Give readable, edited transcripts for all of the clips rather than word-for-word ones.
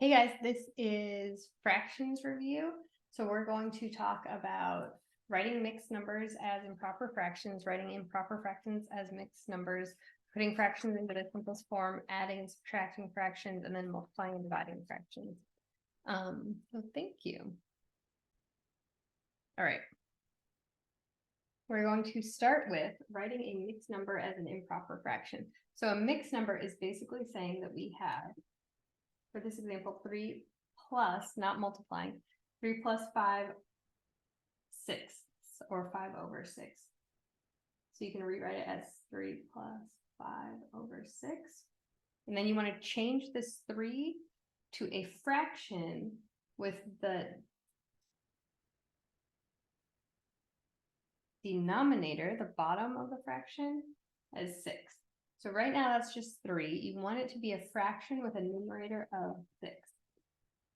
Hey guys, this is fractions review. So we're going to talk about writing mixed numbers as improper fractions, writing improper fractions as mixed numbers, putting fractions into the simplest form, adding and subtracting fractions, and then multiplying and dividing fractions. So thank you. All right. We're going to start with writing a mixed number as an improper fraction. So a mixed number is basically saying that we have, for this example, 3 plus, not multiplying, 3 plus 5 sixths, or 5/6. So you can rewrite it as 3 plus 5/6. And then you want to change this 3 to a fraction with the denominator, the bottom of the fraction, as 6. So right now that's just 3. You want it to be a fraction with a numerator of 6.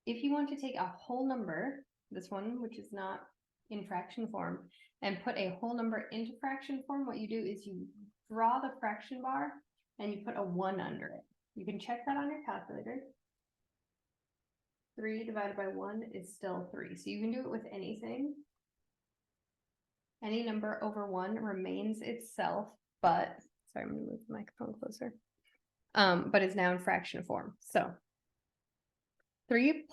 If you want to take a whole number, this one, which is not in fraction form, and put a whole number into fraction form, what you do is you draw the fraction bar and you put a 1 under it. You can check that on your calculator. 3 divided by 1 is still 3. So you can do it with anything. Any number over 1 remains itself, but, sorry, I'm going to move the microphone closer, but it's now in fraction form. So 3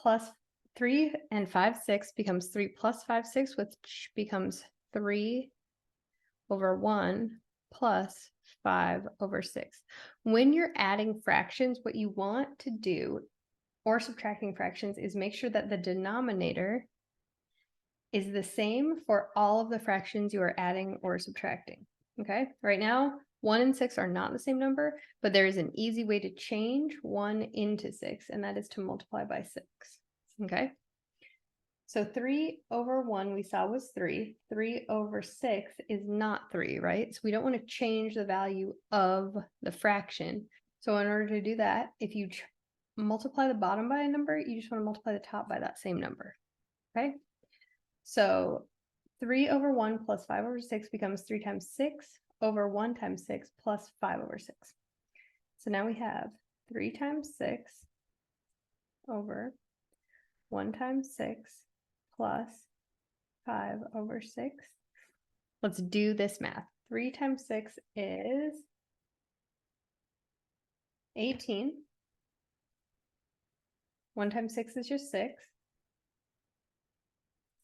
and 5/6 becomes 3 plus 5/6, which becomes 3/1 plus 5/6. When you're adding fractions, what you want to do, or subtracting fractions, is make sure that the denominator is the same for all of the fractions you are adding or subtracting. Okay, right now 1 and 6 are not the same number, but there is an easy way to change 1 into 6, and that is to multiply by 6. Okay, so 3/1 we saw was 3. 3/6 is not 3, right? So we don't want to change the value of the fraction. So in order to do that, if you multiply the bottom by a number, you just want to multiply the top by that same number. Okay, so 3/1 plus 5/6 becomes 3 times 6 over 1 times 6 plus 5/6. So now we have 3 times 6 over 1 times 6 plus 5/6. Let's do this math. 3 times 6 is 18. 1 times 6 is just 6.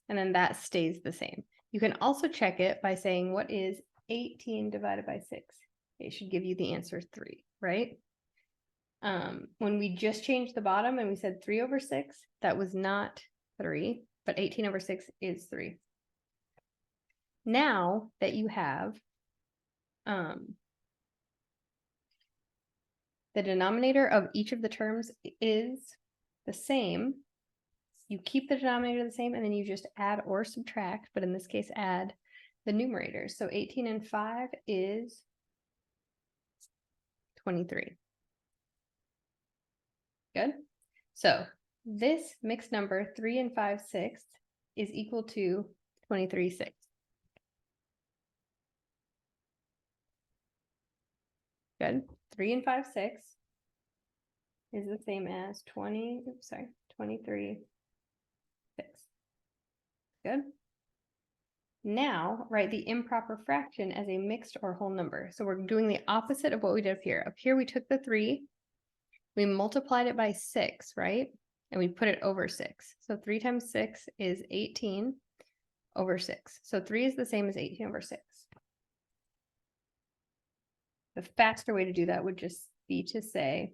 And then that stays the same. You can also check it by saying, what is 18 divided by 6? It should give you the answer 3, right? When we just changed the bottom and we said 3/6, that was not 3, but 18/6 is 3. Now that you have the denominator of each of the terms is the same, you keep the denominator the same, and then you just add or subtract, but in this case, add the numerators. So 18 and 5 is 23. Good. So this mixed number, 3 and 5/6, is equal to 23/6. Good. 3 and 5/6 is the same as 23/6. Good. Now write the improper fraction as a mixed or whole number. So we're doing the opposite of what we did up here. Up here we took the 3, we multiplied it by 6, right? And we put it over 6. So 3 times 6 is 18/6. So 3 is the same as 18/6. The faster way to do that would just be to say,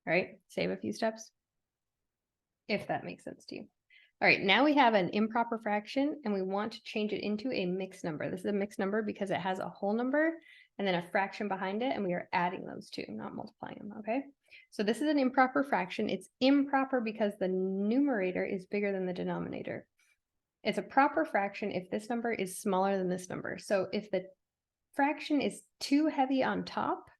all right, save a few steps, if that makes sense to you. All right, now we have an improper fraction and we want to change it into a mixed number. This is a mixed number because it has a whole number and then a fraction behind it, and we are adding those two, not multiplying them, okay? So this is an improper fraction. It's improper because the numerator is bigger than the denominator. It's a proper fraction if this number is smaller than this number. So if the fraction is too heavy on top,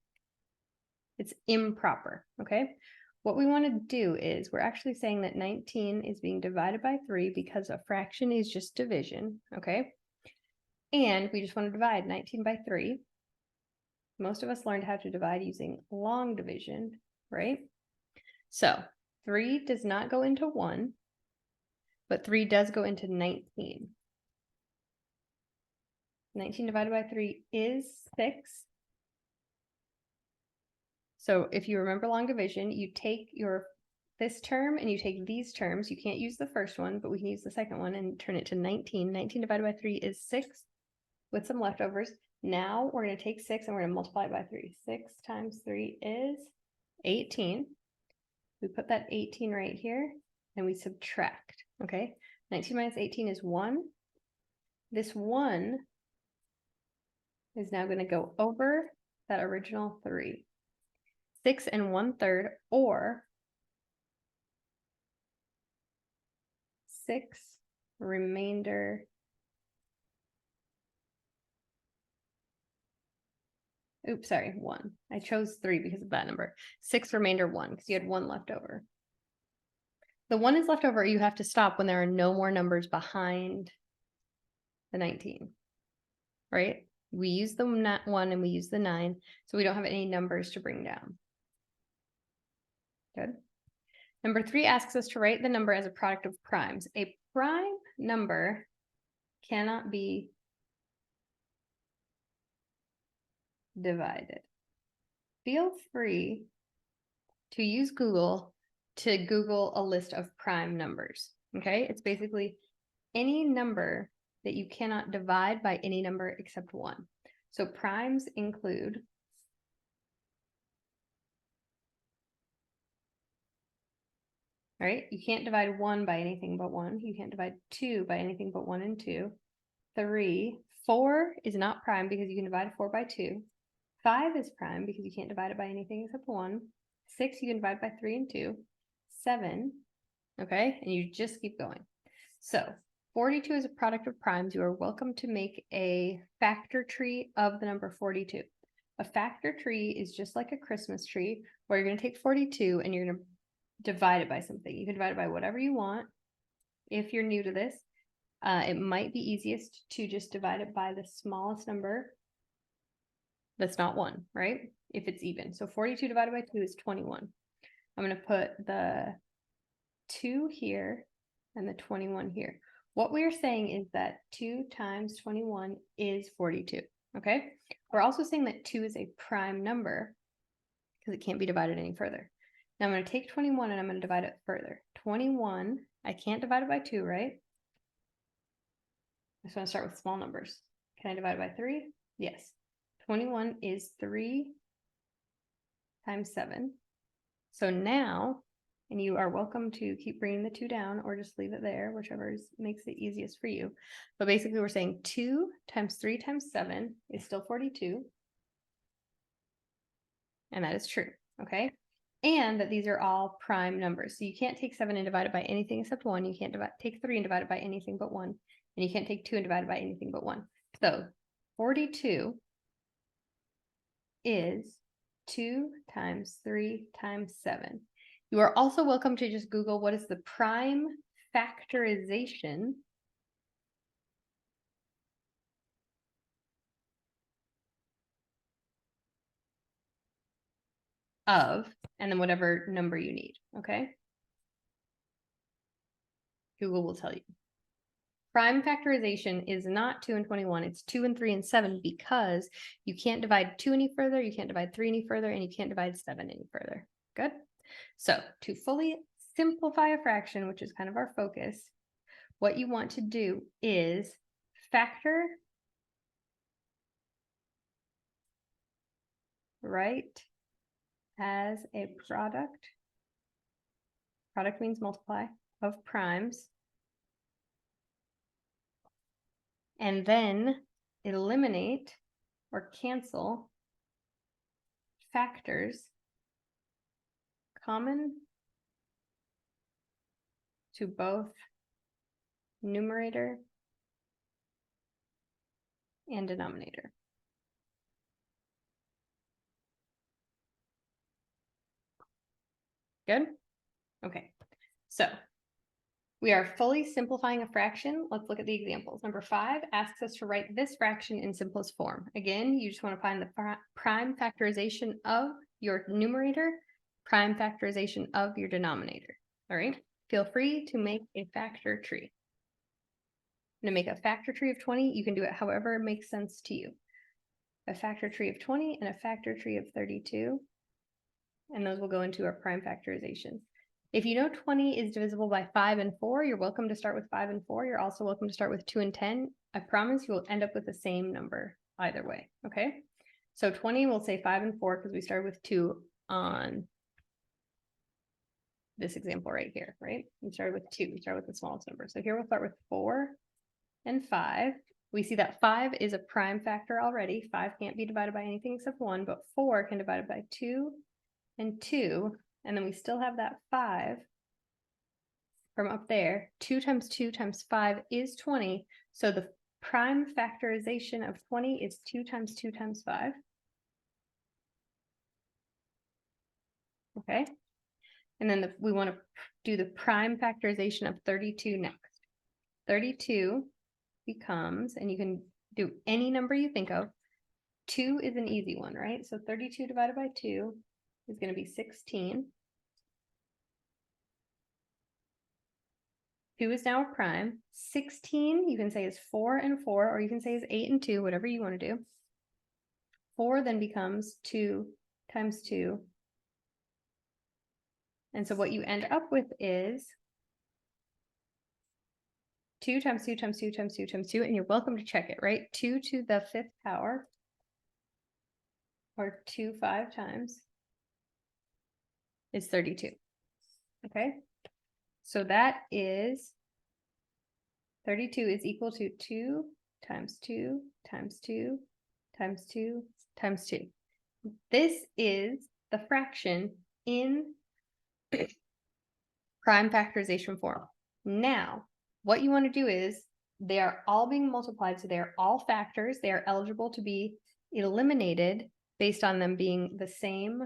it's improper, okay? What we want to do is, we're actually saying that 19 is being divided by 3 because a fraction is just division, okay? And we just want to divide 19 by 3. Most of us learned how to divide using long division, right? So 3 does not go into 1, but 3 does go into 19. 19 divided by 3 is 6. So if you remember long division, you take this term and you take these terms. You can't use the first one, but we can use the second one and turn it to 19. 19 divided by 3 is 6 with some leftovers. Now we're going to take 6 and we're going to multiply it by 3. 6 times 3 is 18. We put that 18 right here and we subtract, okay? 19 minus 18 is 1. This 1 is now going to go over that original 3. 6 1/3, or 6 remainder. Oops, sorry, 1. I chose 3 because of that number. 6 remainder 1, because you had 1 left over. The 1 is left over, you have to stop when there are no more numbers behind the 19, right? We use the 1 and we use the 9, so we don't have any numbers to bring down. Good. Number 3 asks us to write the number as a product of primes. A prime number cannot be divided. Feel free to use Google to Google a list of prime numbers, okay? It's basically any number that you cannot divide by any number except 1. So primes include right? You can't divide 1 by anything but 1. You can't divide 2 by anything but 1 and 2. 3, 4 is not prime because you can divide 4 by 2. 5 is prime because you can't divide it by anything except 1. 6 you can divide by 3 and 2. 7, okay? And you just keep going. So 42 is a product of primes. You are welcome to make a factor tree of the number 42. A factor tree is just like a Christmas tree where you're going to take 42 and you're going to divide it by something. You can divide it by whatever you want. If you're new to this, it might be easiest to just divide it by the smallest number that's not 1, right? If it's even. So 42 divided by 2 is 21. I'm going to put the 2 here and the 21 here. What we're saying is that 2 times 21 is 42, okay? We're also saying that 2 is a prime number because it can't be divided any further. Now I'm going to take 21 and I'm going to divide it further. 21, I can't divide it by 2, right? I just want to start with small numbers. Can I divide it by 3? Yes. 21 is 3 times 7. So now, and you are welcome to keep bringing the 2 down or just leave it there, whichever makes it easiest for you. But basically we're saying 2 times 3 times 7 is still 42. And that is true, okay? And that these are all prime numbers. So you can't take 7 and divide it by anything except 1. You can't take 3 and divide it by anything but 1. And you can't take 2 and divide it by anything but 1. So 42 is 2 times 3 times 7. You are also welcome to just Google what is the prime factorization of, and then whatever number you need, okay? Google will tell you. Prime factorization is not 2 and 21, it's 2 and 3 and 7 because you can't divide 2 any further, you can't divide 3 any further, and you can't divide 7 any further. Good? So to fully simplify a fraction, which is kind of our focus, what you want to do is factor, right, as a product. Product means multiply of primes. And then eliminate or cancel factors common to both numerator and denominator. Good? Okay, so We are fully simplifying a fraction. Let's look at the examples. Number 5 asks us to write this fraction in simplest form. Again, you just want to find the prime factorization of your numerator, prime factorization of your denominator. All right. Feel free to make a factor tree. I'm going to make a factor tree of 20. You can do it however it makes sense to you. A factor tree of 20 and a factor tree of 32. And those will go into our prime factorization. If you know 20 is divisible by 5 and 4, you're welcome to start with 5 and 4. You're also welcome to start with 2 and 10. I promise you will end up with the same number either way, okay? So 20, we'll say 5 and 4 because we started with 2 on this example right here, right? We started with 2. We started with the smallest number. So here we'll start with 4 and 5. We see that 5 is a prime factor already. 5 can't be divided by anything except 1, but 4 can divide it by 2 and 2. And then we still have that 5 from up there. 2 times 2 times 5 is 20. So the prime factorization of 20 is 2 times 2 times 5. Okay. And then we want to do the prime factorization of 32 next. 32 becomes, and you can do any number you think of. 2 is an easy one, right? So 32 divided by 2 is going to be 16. 2 is now a prime. 16, you can say is 4 and 4, or you can say is 8 and 2, whatever you want to do. 4 then becomes 2 times 2. And so what you end up with is 2 times 2 times 2 times 2 times 2, and you're welcome to check it, right? 2 to the 5th power, or 2 5 times, is 32. Okay? So that is 32 is equal to 2 times 2 times 2 times 2 times 2. This is the fraction in prime factorization form. Now, what you want to do is they are all being multiplied, so they are all factors. They are eligible to be eliminated based on them being the same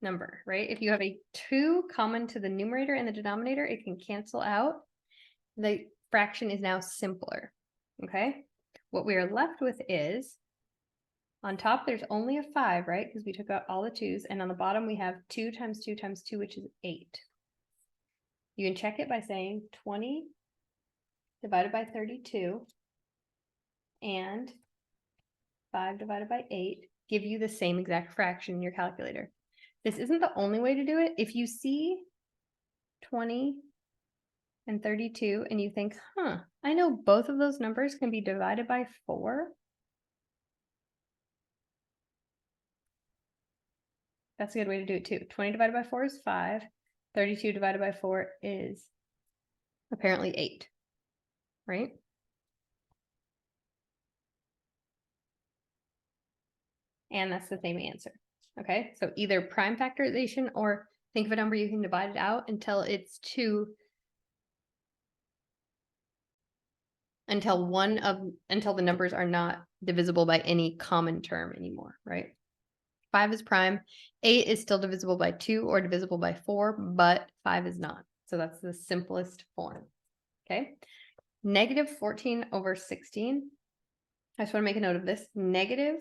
number, right? If you have a 2 common to the numerator and the denominator, it can cancel out. The fraction is now simpler, okay? What we are left with is, on top there's only a 5, right? Because we took out all the 2's, and on the bottom we have 2 times 2 times 2, which is 8. You can check it by saying 20 divided by 32 and 5 divided by 8 give you the same exact fraction in your calculator. This isn't the only way to do it. If you see 20 and 32 and you think, I know both of those numbers can be divided by 4. That's a good way to do it too. 20 divided by 4 is 5. 32 divided by 4 is apparently 8, right? And that's the same answer. Okay, so either prime factorization or think of a number you can divide it out until it's until the numbers are not divisible by any common term anymore, right? 5 is prime. 8 is still divisible by 2 or divisible by 4, but 5 is not. So that's the simplest form. Okay. Negative 14 over 16. I just want to make a note of this. Negative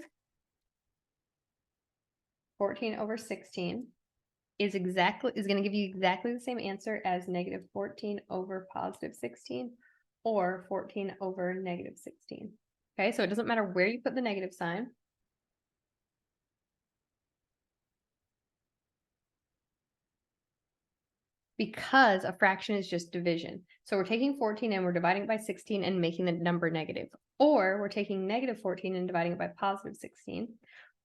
14 over 16 is going to give you exactly the same answer as negative 14 over positive 16 or 14 over negative 16. Okay, so it doesn't matter where you put the negative sign. Because a fraction is just division. So we're taking 14 and we're dividing it by 16 and making the number negative. Or we're taking negative 14 and dividing it by positive 16.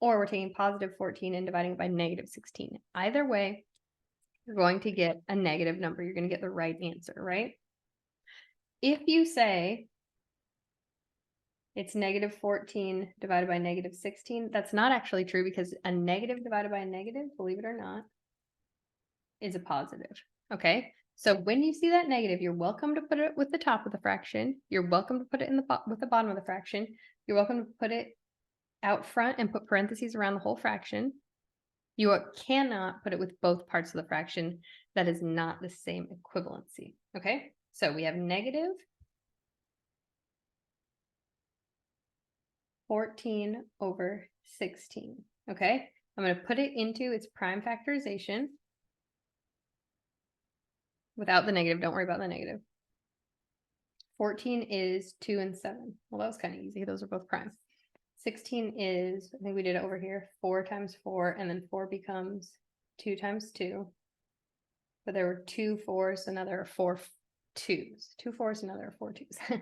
Or we're taking positive 14 and dividing it by negative 16. Either way, you're going to get a negative number. You're going to get the right answer, right? If you say it's negative 14 divided by negative 16, that's not actually true because a negative divided by a negative, believe it or not, is a positive. Okay, so when you see that negative, you're welcome to put it with the top of the fraction. You're welcome to put it in with the bottom of the fraction. You're welcome to put it out front and put parentheses around the whole fraction. You cannot put it with both parts of the fraction. That is not the same equivalency. Okay, so we have negative 14 over 16. Okay, I'm going to put it into its prime factorization without the negative. Don't worry about the negative. 14 is 2 and 7. Well, that was kind of easy. Those are both prime. 16 is, I think we did it over here, 4 times 4, and then 4 becomes 2 times 2. But there were 2 4s, so now there are 4 2s. 2 4s, and now there are 4 2s.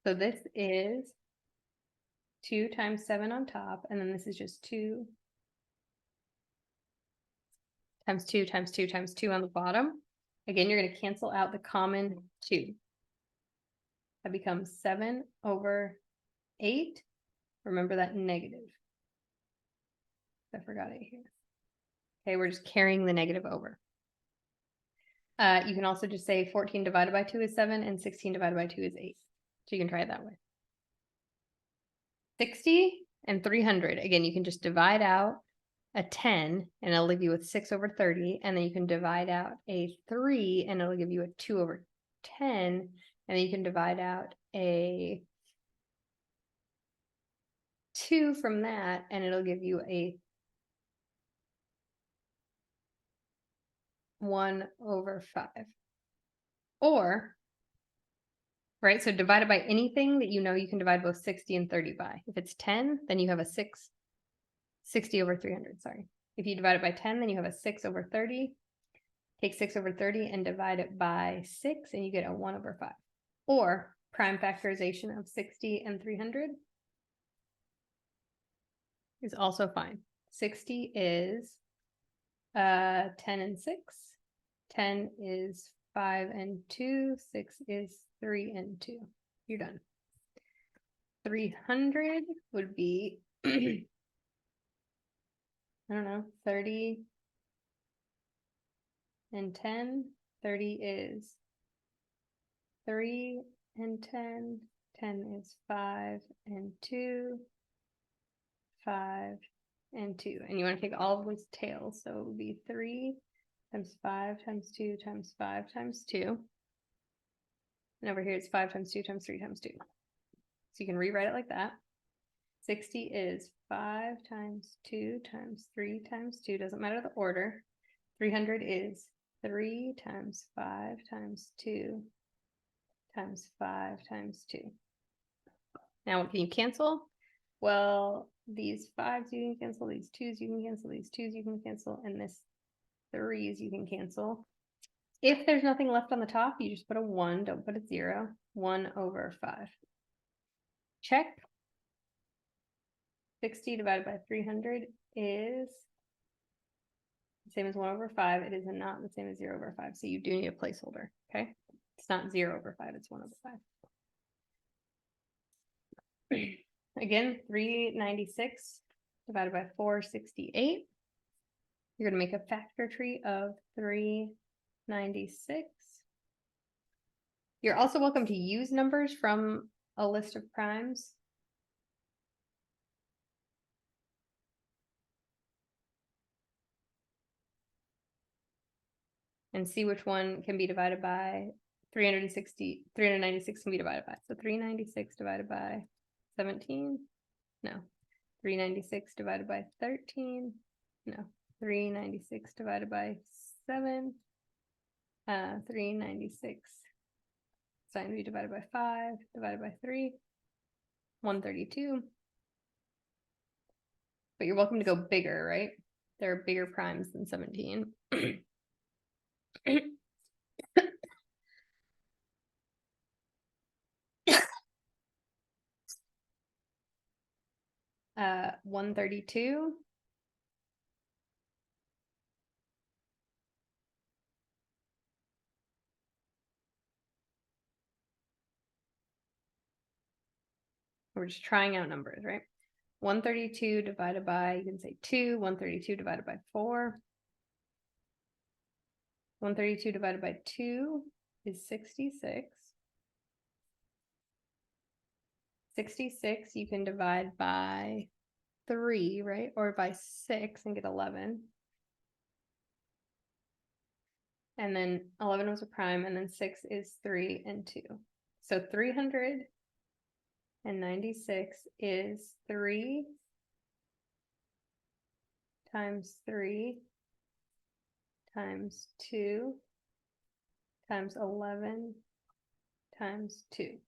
So this is 2 times 7 on top, and then this is just 2 times 2 times 2 times 2 on the bottom. Again, you're going to cancel out the common 2. That becomes 7 over 8. Remember that negative. I forgot it here. Okay, we're just carrying the negative over. You can also just say 14 divided by 2 is 7 and 16 divided by 2 is 8. So you can try it that way. 60 and 300. Again, you can just divide out a 10 and it'll leave you with 6 over 30. And then you can divide out a 3 and it'll give you a 2 over 10. And then you can divide out a 2 from that and it'll give you a 1 over 5. Or, right, so divided by anything that you know you can divide both 60 and 30 by. If it's 10, then you have a 60 over 300, sorry. If you divide it by 10, then you have a 6 over 30. Take 6 over 30 and divide it by 6, and you get a 1 over 5. Or prime factorization of 60 and 300 is also fine. 60 is 10 and 6. 10 is 5 and 2. 6 is 3 and 2. You're done. 300 would be, I don't know, 30 and 10. 30 is 3 and 10. 10 is 5 and 2. 5 and 2. And you want to take all of those tails. So it would be 3 times 5 times 2 times 5 times 2. And over here it's 5 times 2 times 3 times 2. So you can rewrite it like that. 60 is 5 times 2 times 3 times 2. Doesn't matter the order. 300 is 3 times 5 times 2 times 5 times 2. Now what can you cancel? Well, these 5s you can cancel, these 2s you can cancel, these 2s you can cancel, and this 3s you can cancel. If there's nothing left on the top, you just put a 1, don't put a 0. 1 over 5. Check. 60 divided by 300 is the same as 1 over 5. It is not the same as 0 over 5. So you do need a placeholder, okay? It's not 0 over 5, it's 1 over 5. Again, 396 divided by 468. You're going to make a factor tree of 396. You're also welcome to use numbers from a list of primes. And see which one can be divided by 396 can be divided by. So 396 divided by 17? No. 396 divided by 13? No. 396 divided by 7? 396 is going to be divided by 5, divided by 3, 132. But you're welcome to go bigger, right? There are bigger primes than 17. 132. We're just trying out numbers, right? 132 divided by, you can say 2, 132 divided by 4. 132 divided by 2 is 66. 66 you can divide by 3, right? Or by 6 and get 11. and then 11 was a prime, and then 6 is 3 and 2. So 396 is 3 times 3 times 2 times 11 times 2.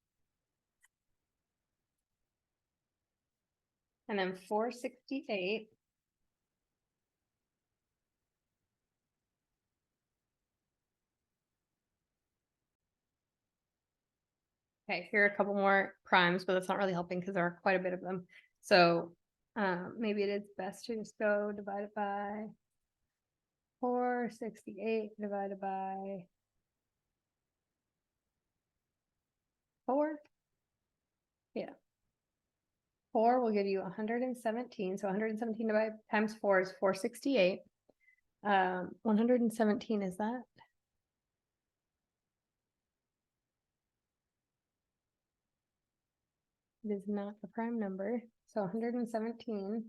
And then 468 okay, here are a couple more primes, but that's not really helping because there are quite a bit of them. So maybe it is best to just go divide it by 468 divided by 4. Yeah. 4 will give you 117. So 117 divided times 4 is 468. 117 is that? It is not a prime number. So 117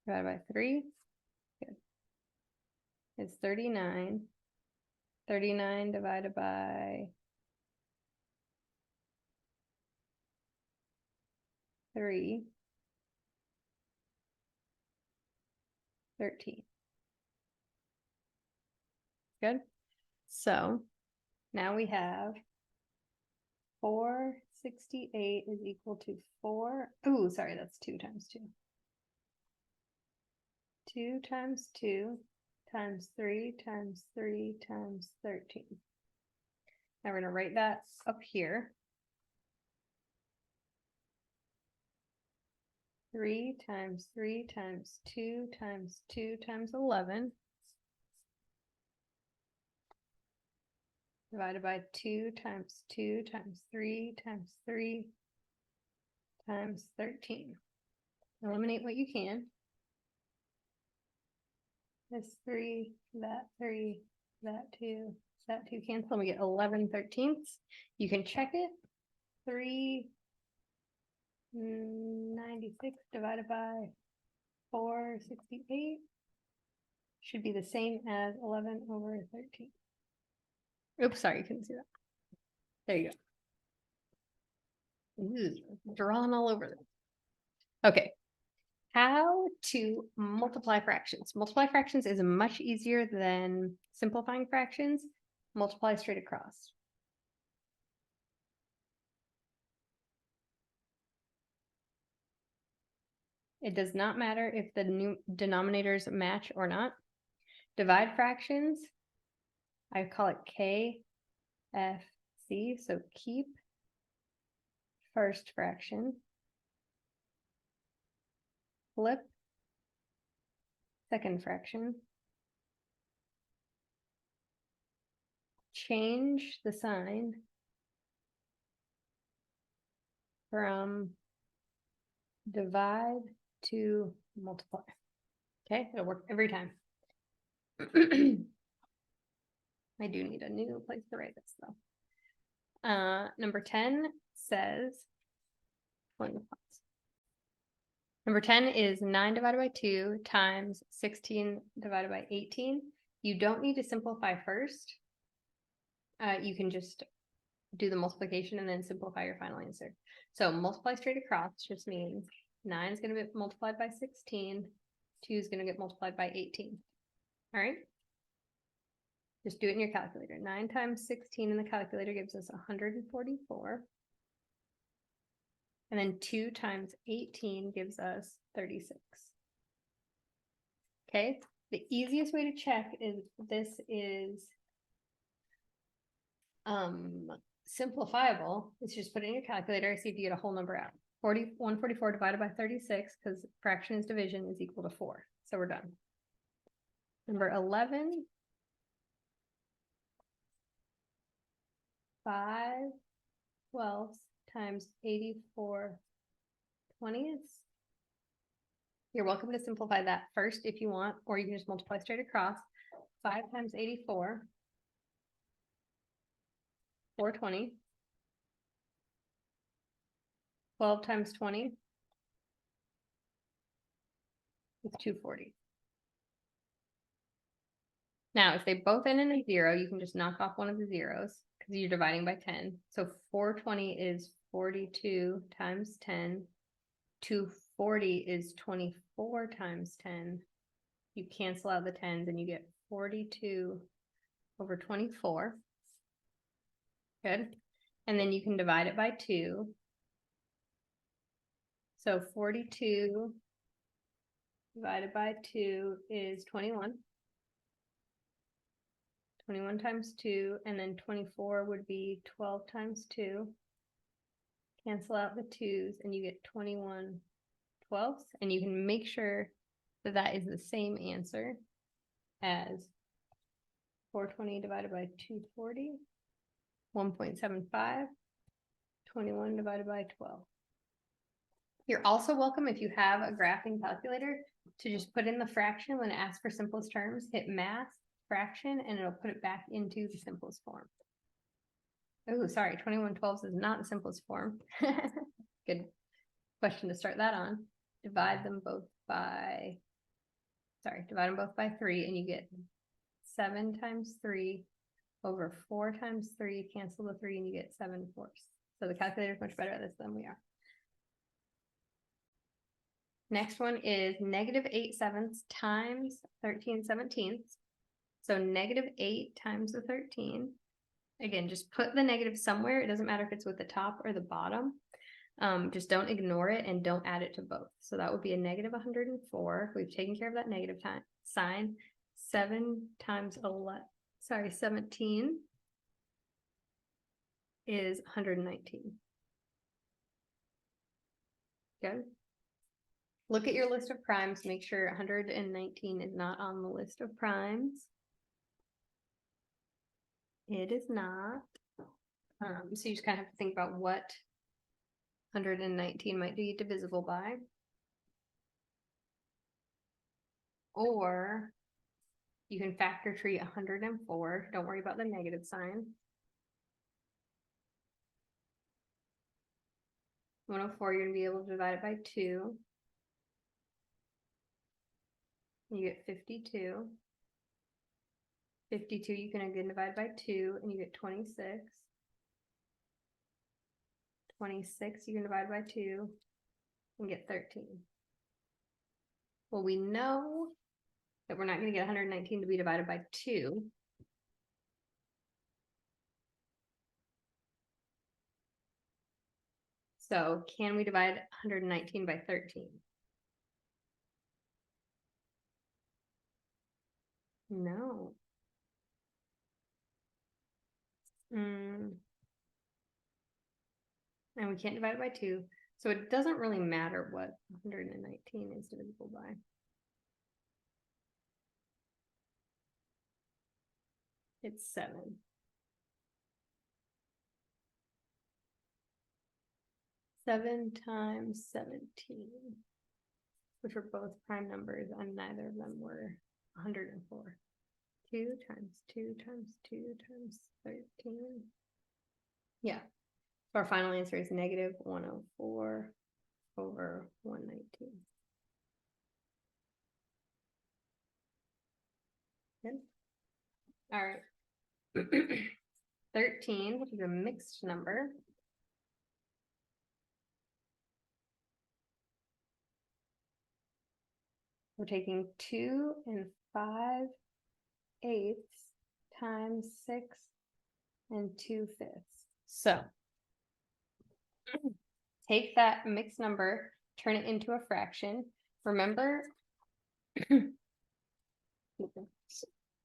divided by 3 is 39. 39 divided by 3, 13. Good. So now we have 468 is equal to 4. Oh, sorry, that's 2 times 2. 2 times 2 times 3 times 3 times 13. Now we're going to write that up here. 3 times 3 times 2 times 2 times 11 divided by 2 times 2 times 3 times 3 times 13. Eliminate what you can. This 3, that 2, that 2 cancel, and we get 11/13. You can check it. 396 divided by 468 should be the same as 11/13. Oops, sorry, you couldn't see that. There you go. Ooh, drawing all over them. Okay. How to multiply fractions. Multiply fractions is much easier than simplifying fractions. Multiply straight across. It does not matter if the new denominators match or not. Divide fractions, I call it KFC, so keep first fraction, flip second fraction, change the sign from divide to multiply. Okay, it'll work every time. I do need a new place to write this though. Number 10 says, number 10 is 9 divided by 2 times 16 divided by 18. You don't need to simplify first. You can just do the multiplication and then simplify your final answer. So multiply straight across just means 9 is going to be multiplied by 16. 2 is going to get multiplied by 18. All right. Just do it in your calculator. 9 times 16 in the calculator gives us 144. And then 2 times 18 gives us 36. Okay. The easiest way to check is this is simplifiable. Is just put it in your calculator, see if you get a whole number out. 144 divided by 36, because fraction is division, is equal to 4. So we're done. Number 11. 5/12 times 84/20. You're welcome to simplify that first if you want, or you can just multiply straight across. 5 times 84, 420. 12 times 20, is 240. Now, if they both end in a 0, you can just knock off one of the zeros because you're dividing by 10. So 420 is 42 times 10. 240 is 24 times 10. You cancel out the 10s and you get 42 over 24. Good. And then you can divide it by 2. So 42 divided by 2 is 21. 21 times 2, and then 24 would be 12 times 2. Cancel out the 2's, and you get 21 twelfths, and you can make sure that that is the same answer as 420 divided by 240, 1.75, 21 divided by 12. You're also welcome, if you have a graphing calculator, to just put in the fraction when it asks for simplest terms, hit math, fraction, and it'll put it back into the simplest form. Oh, sorry, 21 twelfths is not the simplest form. Good question to start that on. Divide them both by 3, and you get 7 times 3 over 4 times 3, cancel the 3, and you get 7/4. So the calculator is much better at this than we are. Next one is -8/7 times 13/17. So -8 times the 13. Again, just put the negative somewhere. It doesn't matter if it's with the top or the bottom. Just don't ignore it and don't add it to both. So that would be a -104. We've taken care of that negative sign. 7 times 17 is 119. Good. Look at your list of primes. Make sure 119 is not on the list of primes. It is not. So you just kind of have to think about what 119 might be divisible by. Or you can factor treat 104. Don't worry about the negative sign. 104, you're going to be able to divide it by 2. You get 52. 52, you can again divide by 2, and you get 26. 26, you can divide by 2, and get 13. Well, we know that we're not going to get 119 to be divided by 2. So can we divide 119 by 13? No. And we can't divide it by 2. So it doesn't really matter what 119 is divisible by. It's 7. Seven times 17, which were both prime numbers, and neither of them were 104. 2 times 2 times 2 times 13. Yeah. So our final answer is -104 over 119. Good. All right. 13, which is a mixed number. We're taking 2 5/8 times 6 2/5. So take that mixed number, turn it into a fraction. Remember,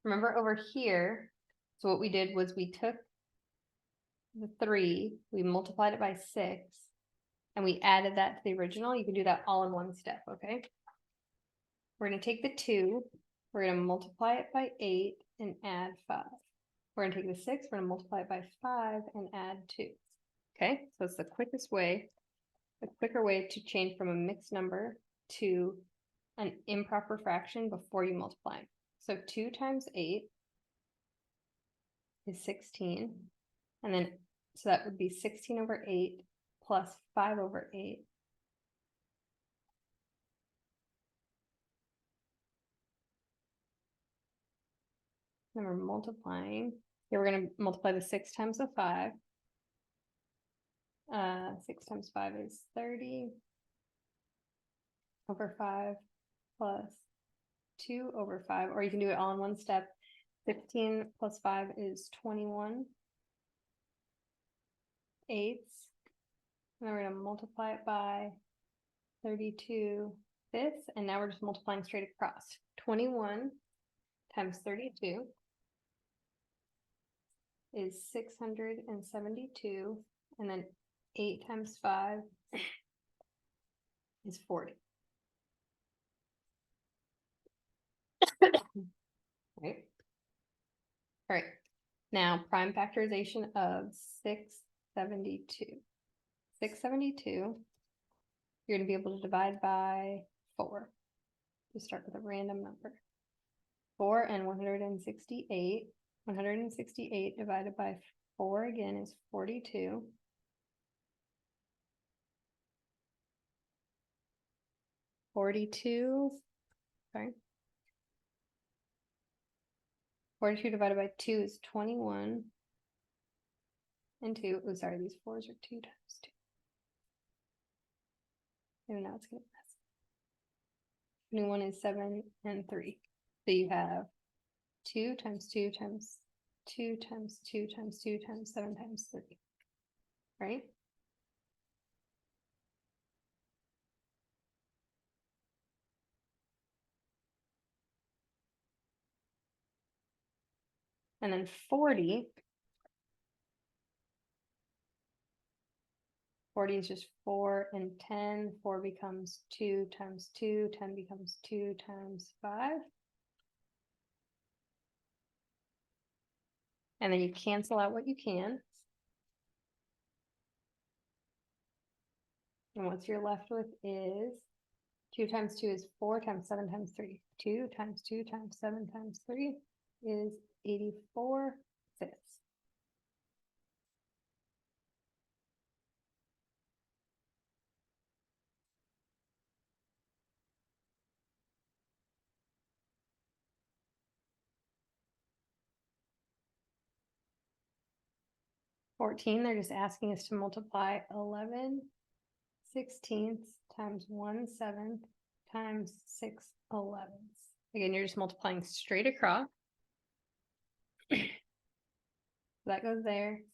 remember over here, so what we did was we took the 3, we multiplied it by 6, and we added that to the original. You can do that all in one step, okay? We're going to take the 2, we're going to multiply it by 8 and add 5. We're going to take the 6, we're going to multiply it by 5 and add 2. Okay, so it's the quicker way to change from a mixed number to an improper fraction before you multiply. So 2 times 8 is 16. And then, so that would be 16 over 8 plus 5 over 8. then we're multiplying. Here we're going to multiply the 6 times the 5. 6 times 5 is 30 over 5 plus 2 over 5, or you can do it all in one step. 15 plus 5 is 21 eighths. And then we're going to multiply it by 32 fifths, and now we're just multiplying straight across. 21 times 32 is 672, and then 8 times 5 is 40. Right. All right. Now prime factorization of 672. 672, you're going to be able to divide by 4. Just start with a random number. 4 and 168. 168 divided by 4 again is 42. 42 divided by 2 is 21. And 2, oh, sorry, these 4s are 2 times 2. Maybe now it's going to mess. 21 is 7 and 3. So you have 2 times 2 times 2 times 2 times 2 times 7 times 3. Right? And then 40 is just 4 and 10. 4 becomes 2 times 2. 10 becomes 2 times 5. And then you cancel out what you can. And what you're left with is 2 times 2 is 4 times 7 times 3. 2 times 2 times 7 times 3 is 84 fifths. They're just asking us to multiply 11/16 times 1/7 times 6/11. Again, you're just multiplying straight across. That goes there,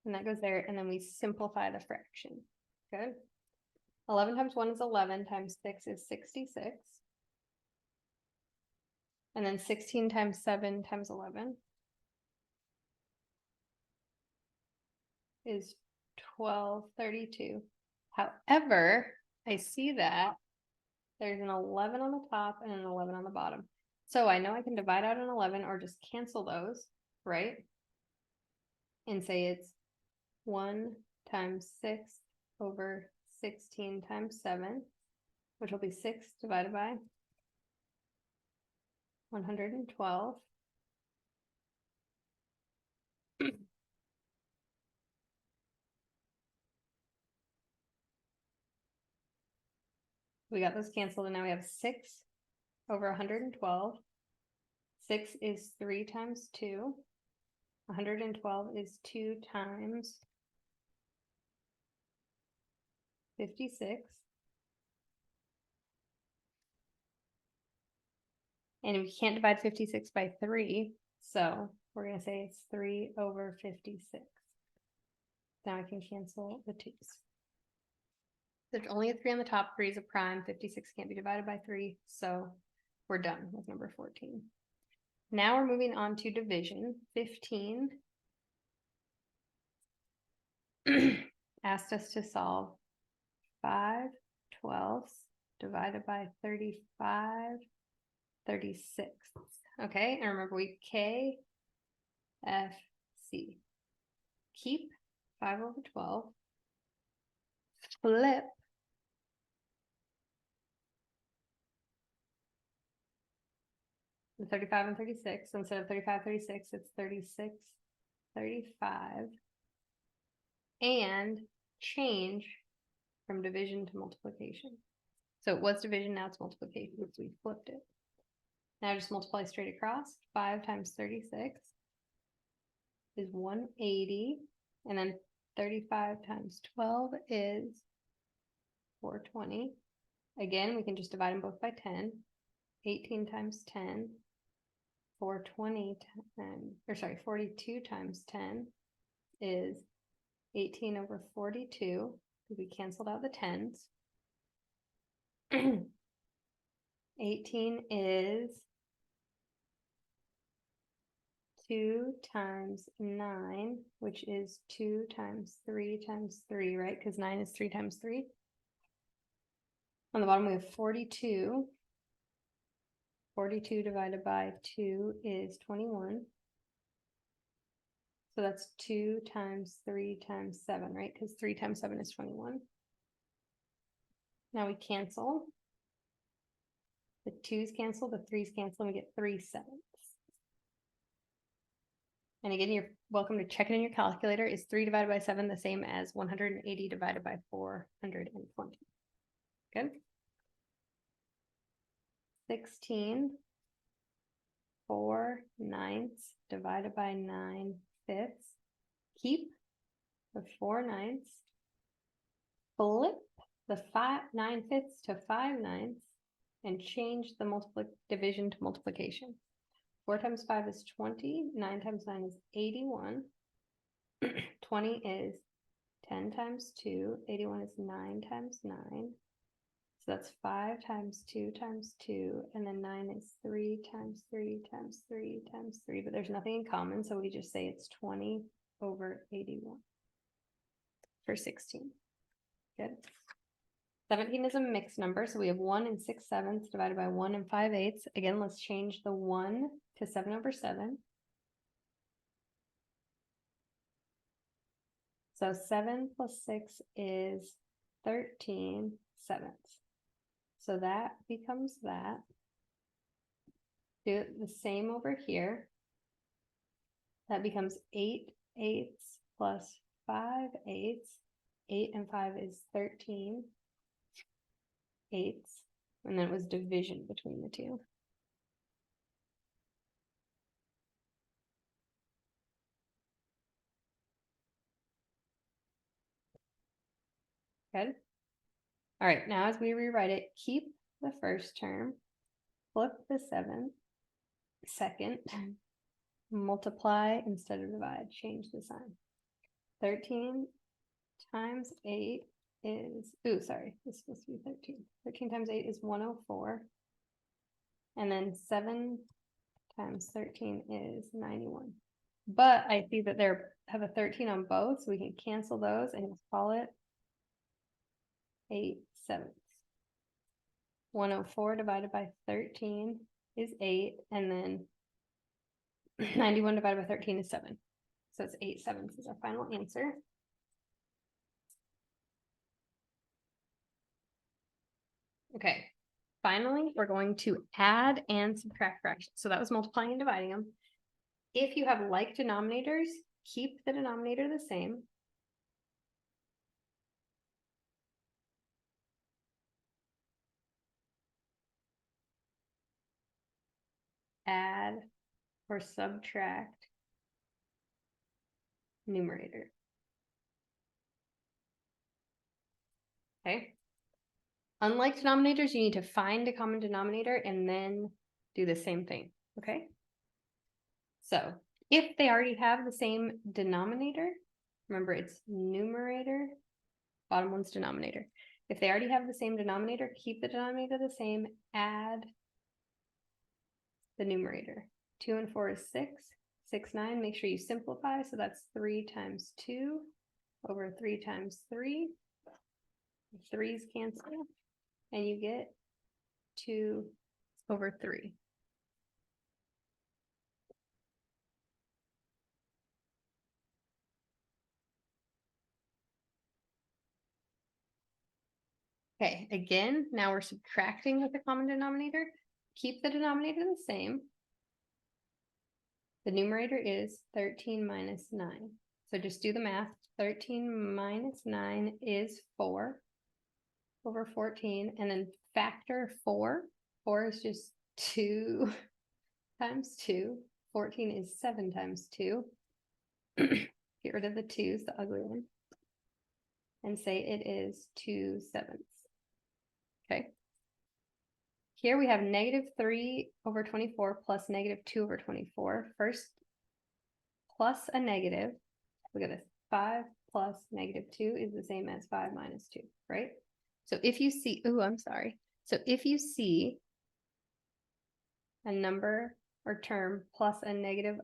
and that goes there, and then we simplify the fraction. Good. 11 times 1 is 11, times 6 is 66. And then 16 times 7 times 11 is 1232. However, I see that there's an 11 on the top and an 11 on the bottom. So I know I can divide out an 11 or just cancel those, right? And say it's 1 times 6 over 16 times 7, which will be 6 divided by 112. We got those canceled, and now we have 6 over 112. 6 is 3 times 2. 112 is 2 times 56. And we can't divide 56 by 3, so we're going to say it's 3 over 56. Now I can cancel the 2's. There's only a 3 on the top. 3 is a prime. 56 can't be divided by 3, so we're done with number 14. Now we're moving on to division. 15 asked us to solve 5/12 divided by 35/36. Okay, and remember we KFC. Keep 5/12. Flip the 35 and 36. So instead of 35/36, it's 36/35. And change from division to multiplication. So it was division, now it's multiplication, so we flipped it. Now just multiply straight across. 5 times 36 is 180. And then 35 times 12 is 420. Again, we can just divide them both by 10. 18 times 10, 420 times, or sorry, 42 times 10 is 18 over 42, because we canceled out the tens. 18 is 2 times 9, which is 2 times 3 times 3, right? Because 9 is 3 times 3. On the bottom, we have 42. 42 divided by 2 is 21. So that's 2 times 3 times 7, right? Because 3 times 7 is 21. Now we cancel. The 2's cancel, the 3's cancel, and we get 3 sevenths. And again, you're welcome to check it in your calculator. Is 3 divided by 7 the same as 180 divided by 420? Good. 16, 4/9 divided by 9/5. Keep the 4/9. Flip the 9/5 to 5/9 and change the division to multiplication. 4 times 5 is 20. 9 times 9 is 81. 20 is 10 times 2. 81 is 9 times 9. So that's 5 times 2 times 2. And then 9 is 3 times 3 times 3 times 3. But there's nothing in common, so we just say it's 20 over 81 for 16. Good. 17 is a mixed number, so we have 1 and 6/7 divided by 1 and 5/8. Again, let's change the 1 to 7 over 7. So 7 plus 6 is 13/7. So that becomes that. Do the same over here. That becomes 8/8 plus 5/8. 8 and 5 is 13/8. And then it was division between the two. Good. All right, now as we rewrite it, keep the first term, flip the 7, second, multiply instead of divide, change the sign. 13 times 8 is, this is supposed to be 13. 13 times 8 is 104. And then 7 times 13 is 91. But I see that there have a 13 on both, so we can cancel those and just call it 8/7. 104 divided by 13 is 8, and then 91 divided by 13 is 7. So it's 8/7 is our final answer. Okay, finally, we're going to add and subtract fractions. So that was multiplying and dividing them. If you have like denominators, keep the denominator the same. Add or subtract numerator. Okay. Unlike denominators, you need to find a common denominator and then do the same thing. Okay. So if they already have the same denominator, remember it's numerator, bottom one's denominator. If they already have the same denominator, keep the denominator the same, add the numerator. 2 and 4 is 6, 6, 9, make sure you simplify. So that's 3 times 2 over 3 times 3. 3's cancel, and you get 2 over 3. Okay, again, now we're subtracting with the common denominator. Keep the denominator the same. The numerator is 13 minus 9. So just do the math. 13 minus 9 is 4 over 14. And then factor 4. 4 is just 2 times 2. 14 is 7 times 2. Get rid of the 2's, the ugly one. And say it is 2/7. Okay. Here we have -3/24 plus -2/24. First, plus a negative. Look at this. 5 plus -2 is the same as 5 minus 2, right? So if you see, I'm sorry. So if you see a number or term plus a negative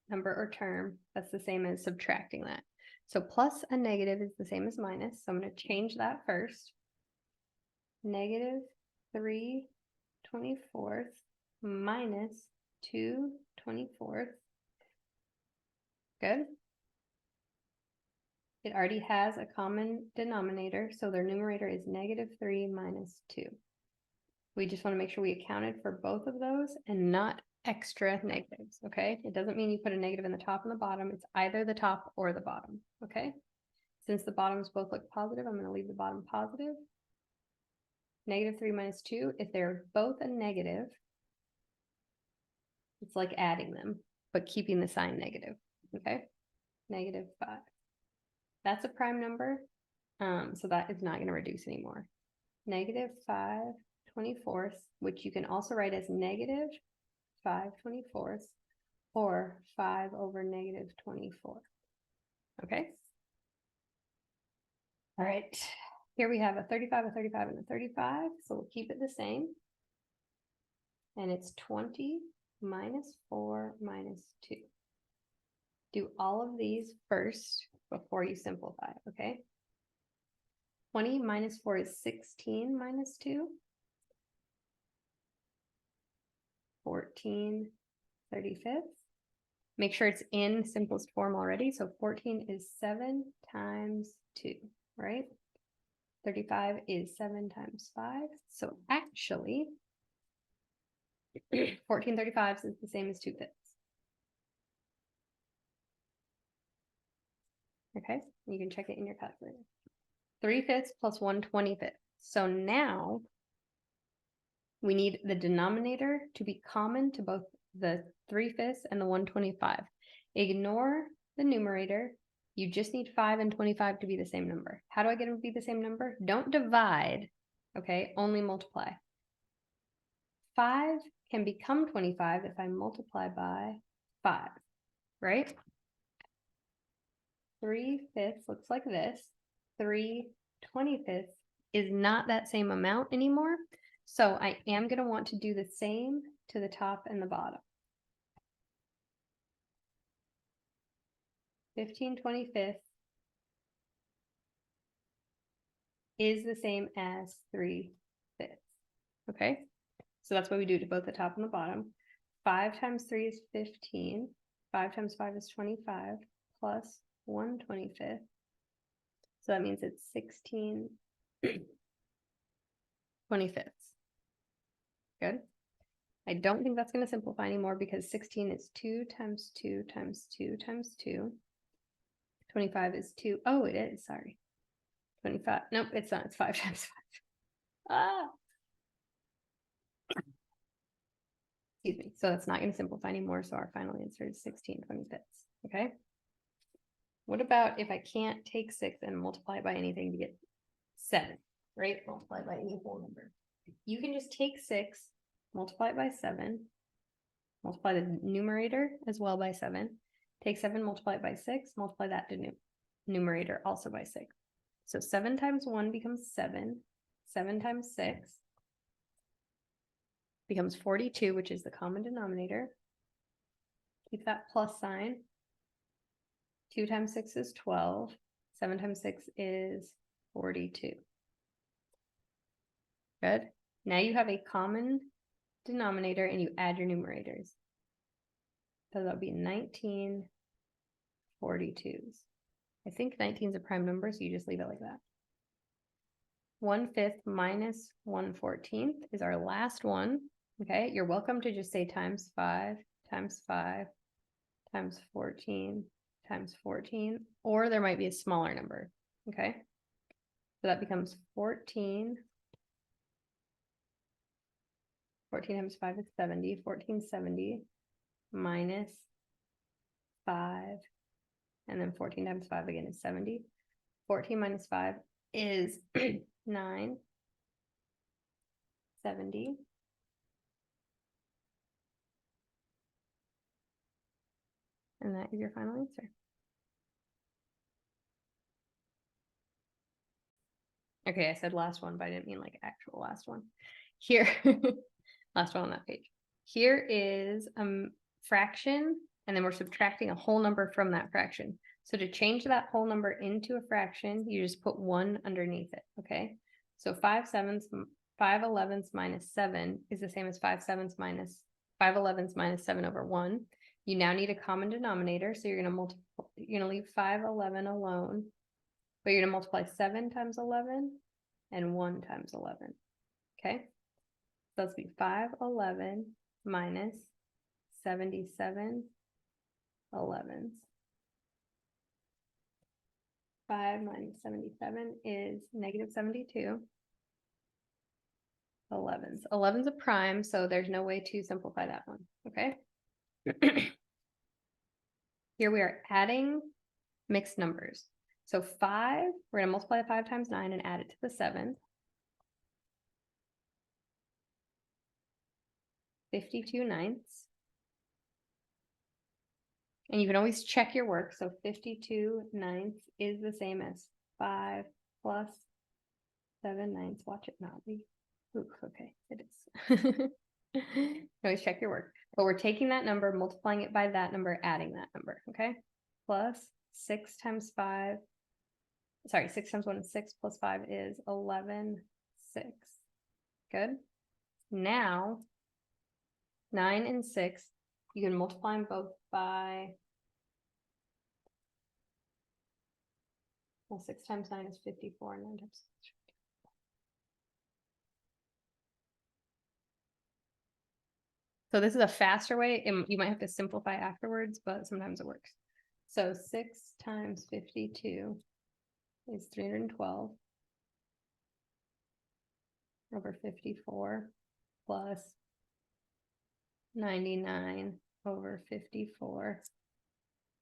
number or term, that's the same as subtracting that. So plus a negative is the same as minus. So I'm going to change that first. -3/24 minus 2/24. Good. It already has a common denominator, so their numerator is -3 minus 2. We just want to make sure we accounted for both of those and not extra negatives, okay? It doesn't mean you put a negative in the top and the bottom. It's either the top or the bottom, okay? Since the bottoms both look positive, I'm going to leave the bottom positive. -3 minus 2, if they're both a negative, it's like adding them, but keeping the sign negative, okay? -5. That's a prime number, so that is not going to reduce anymore. -5/24, which you can also write as -5/24, or 5/-24. Okay. All right. Here we have a 35, a 35, and a 35, so we'll keep it the same. And it's 20 minus 4 minus 2. Do all of these first before you simplify, okay? 20 minus 4 is 16 minus 2. 14 35. Make sure it's in simplest form already. So 14 is 7 times 2, right? 35 is 7 times 5. So actually, 14/35 is the same as 2/5. Okay, you can check it in your calculator. 3/5 plus 1/25. So now we need the denominator to be common to both the 3/5 and the 1/25. Ignore the numerator. You just need 5 and 25 to be the same number. How do I get them to be the same number? Don't divide, okay? Only multiply. 5 can become 25 if I multiply by 5, right? 3/5 looks like this. 3/25 is not that same amount anymore. So I am going to want to do the same to the top and the bottom. 15/25 is the same as 3/5. Okay, so that's what we do to both the top and the bottom. 5 times 3 is 15. 5 times 5 is 25 plus 1/25. So that means it's 16/25. Good. I don't think that's going to simplify anymore because 16 is 2 times 2 times 2 times 2. 25 is 2. Oh, it is. Sorry. 25. Nope, it's not. It's 5 times 5. Excuse me. So that's not going to simplify anymore. So our final answer is 16/25. Okay. What about if I can't take 6 and multiply it by anything to get 7, right? Multiply by any whole number. You can just take 6, multiply it by 7, multiply the numerator as well by 7, take 7, multiply it by 6, multiply that to numerator also by 6. So 7 times 1 becomes 7, 7 times 6 becomes 42, which is the common denominator. Keep that plus sign. 2 times 6 is 12, 7 times 6 is 42. Good. Now you have a common denominator and you add your numerators. So that'll be 19 42s. I think 19 is a prime number, so you just leave it like that. 1/5 minus 1/14 is our last one. Okay, you're welcome to just say times 5 times 5 times 14 times 14, or there might be a smaller number. Okay, so that becomes 14. 14 times 5 is 70, 1470 minus 5, and then 14 times 5 again is 70. 14 minus 5 is 9. 70. And that is your final answer. Okay, I said last one, but I didn't mean like actual last one. Here, last one on that page. Here is a fraction, and then we're subtracting a whole number from that fraction. So to change that whole number into a fraction, you just put 1 underneath it, okay? So 5 11ths minus 7 is the same as 5 11ths minus 7 over 1. You now need a common denominator, so you're gonna leave 5 11 alone, but you're gonna multiply 7 times 11 and 1 times 11, okay? So let's be 5 11 minus 77 11ths. 5 minus 77 is negative 72 11ths. 11's a prime, so there's no way to simplify that one, okay? Here we are adding mixed numbers. So 5, we're going to multiply 5 times 9 and add it to the 7. 52 ninths. And you can always check your work. So 52 ninths is the same as 5 plus 7 ninths. Watch it not be. Ooh, okay, it is. Always check your work. But we're taking that number, multiplying it by that number, adding that number, okay? Plus 6 times 5. Sorry, 6 times 1 is 6, plus 5 is 11, 6. Good. Now, 9 and 6, you can multiply them both by, well, 6 times 9 is 54, and 9 times 6 is 54. So this is a faster way, and you might have to simplify afterwards, but sometimes it works. So 6 times 52 is 312 over 54 plus 99 over 54.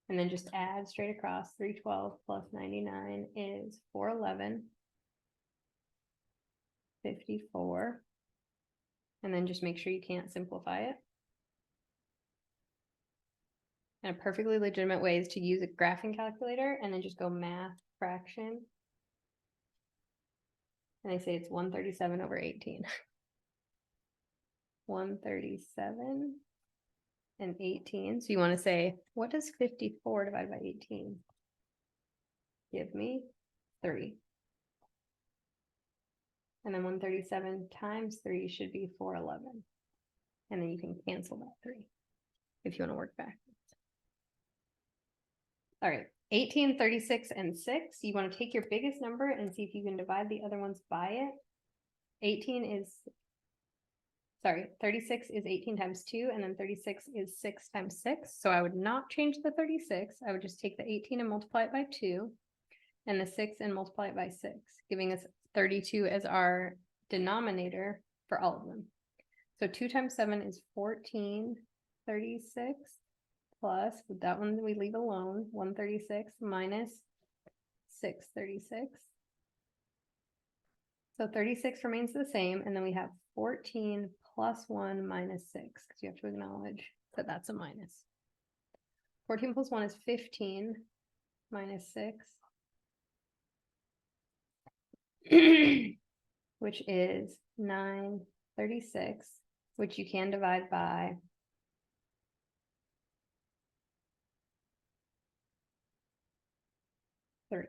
And then just add straight across. 312 plus 99 is 411. 54. And then just make sure you can't simplify it. And a perfectly legitimate way is to use a graphing calculator and then just go math fraction. And they say it's 137 over 18. 137 and 18. So you want to say, what does 54 divided by 18 give me? 3. And then 137 times 3 should be 411. And then you can cancel that 3 if you want to work backwards. All right, 18, 36, and 6. You want to take your biggest number and see if you can divide the other ones by it. 36 is 18 times 2, and then 36 is 6 times 6. So I would not change the 36. I would just take the 18 and multiply it by 2, and the 6 and multiply it by 6, giving us 32 as our denominator for all of them. So 2 times 7 is 14, 36, plus, with that one we leave alone, 136 minus 636. So 36 remains the same, and then we have 14 plus 1 minus 6, because you have to acknowledge that that's a minus. 14 plus 1 is 15 minus 6. Which is 936, which you can divide by 3.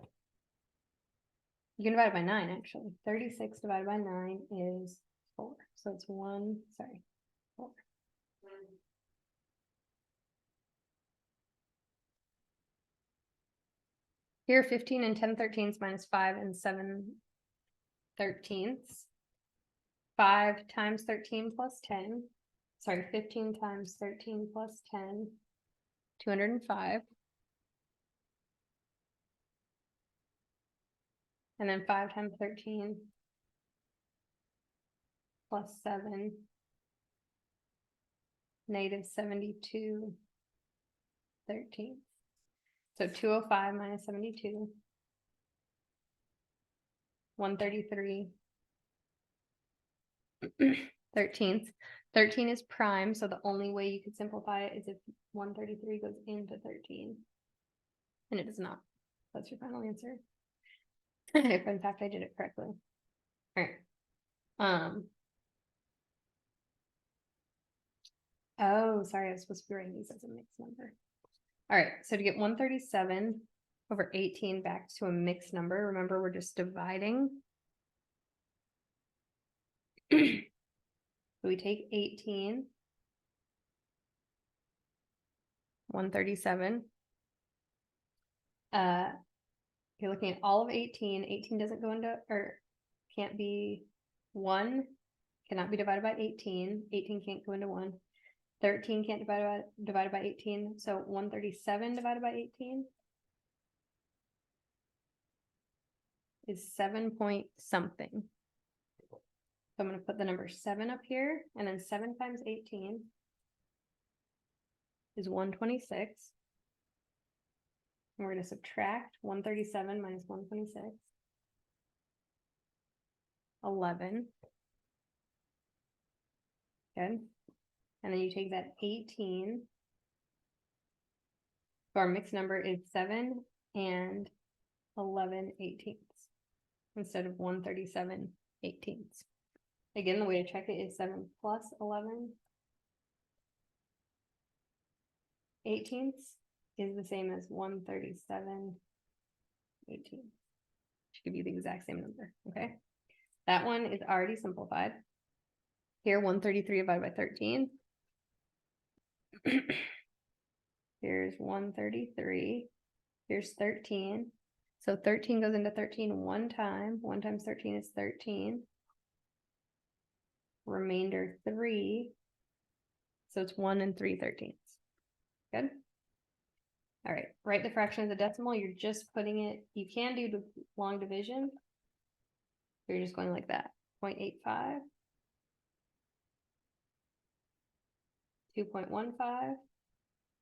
You can divide it by 9, actually. 36 divided by 9 is 4. So it's 4. Here, 15 and 10/13 minus 5 and 7/13. 5 times 13 plus 10. Sorry, 15 times 13 plus 10, 205. And then 5 times 13 plus 7 negative 72 13. So 205 minus 72. 133 13th. 13 is prime, so the only way you could simplify it is if 133 goes into 13. And it does not. That's your final answer. If in fact I did it correctly. All right. Oh, sorry, I was supposed to be writing these as a mixed number. All right, so to get 137 over 18 back to a mixed number, remember we're just dividing. So we take 18, 137. You're looking at all of 18. 18 doesn't go into, or can't be 1, cannot be divided by 18. 18 can't go into 1. 13 can't divided by 18. So 137 divided by 18 is 7 point something. So I'm going to put the number 7 up here, and then 7 times 18 is 126. And we're going to subtract 137 minus 126. 11. Good. And then you take that 18. So our mixed number is 7 and 11 18ths instead of 137 18ths. Again, the way to check it is 7 plus 11 18ths is the same as 137 18ths. Should give you the exact same number. Okay. That one is already simplified. Here, 133 divided by 13. Here's 133. Here's 13. So 13 goes into 13 one time. 1 times 13 is 13. Remainder 3. So it's 1 and 3/13. Good. All right. Write the fraction as a decimal. You're just putting it. You can do the long division. You're just going like that. 0.85. 2.15.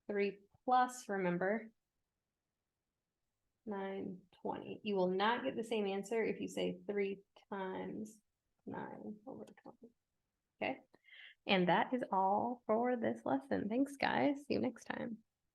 3 plus, remember, 920. You will not get the same answer if you say 3 times 9 over 20. Okay. And that is all for this lesson. Thanks, guys. See you next time.